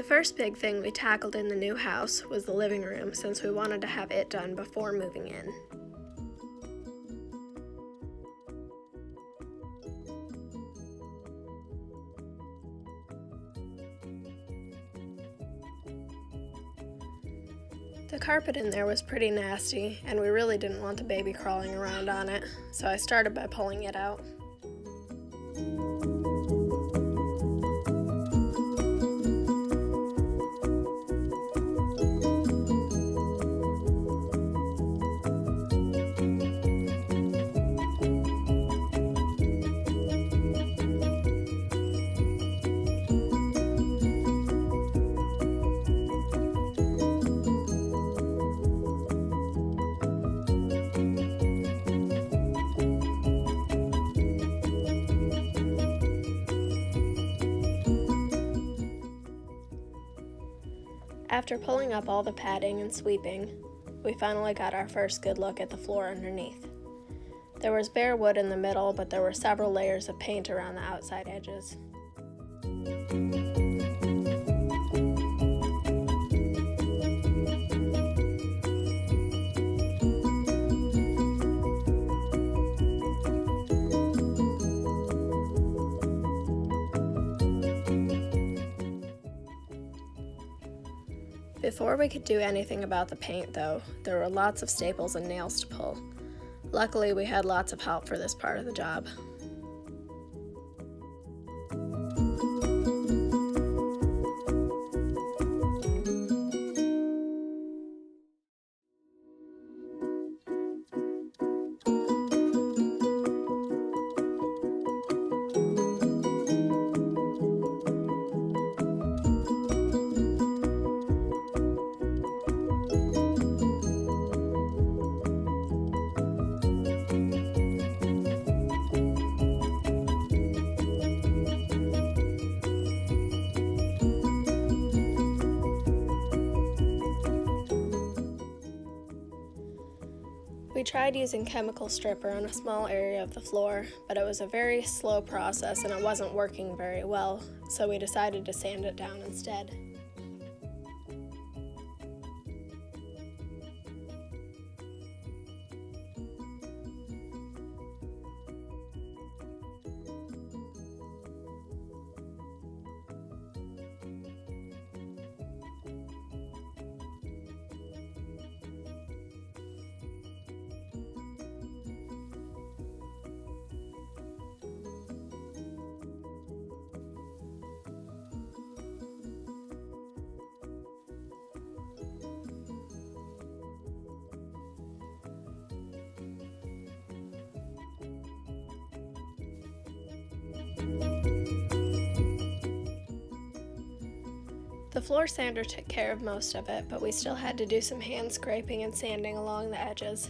first big thing we tackled in the new house was the living room, since we wanted to have it done before moving in. The carpet in there was pretty nasty, and we really didn't want the baby crawling around on it, so I started by pulling it out. After pulling up all the padding and sweeping, we finally got our first good look at the floor underneath. There was bare wood in the middle, but there were several layers of paint around the outside edges. Before we could do anything about the paint, though, there were lots of staples and nails to pull. Luckily, we had lots of help for this part of the job. We tried using chemical stripper on a small area of the floor, but it was a very slow process and it wasn't working very well, so we decided to sand it down instead. The floor sander took care of most of it, but we still had to do some hand scraping and sanding along the edges.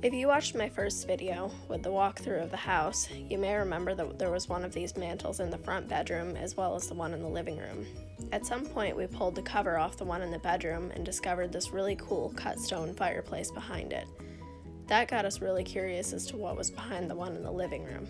If you watched my first video with the walkthrough of the house, you may remember that there was one of these mantles in the front bedroom as well as the one in the living room. At some point we pulled the cover off the one in the bedroom and discovered this really cool cut stone fireplace behind it. That got us really curious as to what was behind the one in the living room.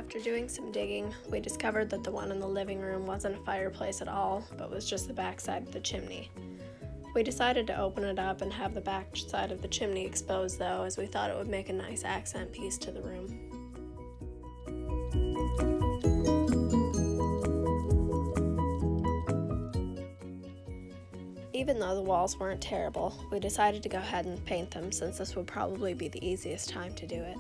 After doing some digging, we discovered that the one in the living room wasn't a fireplace at all, but was just the back side of the chimney. We decided to open it up and have the back side of the chimney exposed though, as we thought it would make a nice accent piece to the room. Even though the walls weren't terrible, we decided to go ahead and paint them since this would probably be the easiest time to do it.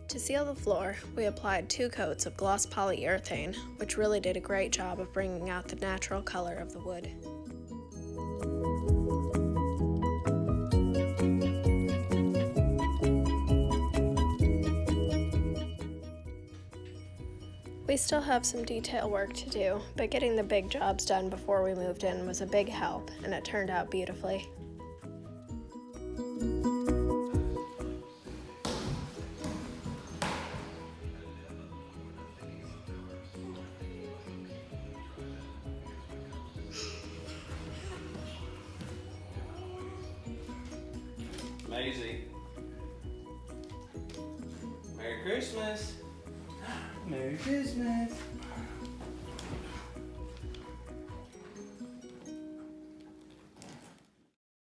To seal the floor, we applied 2 coats of gloss polyurethane, which really did a great job of bringing out the natural color of the wood. We still have some detail work to do, but getting the big jobs done before we moved in was a big help, and it turned out beautifully. Maisie. Merry Christmas. Merry Christmas.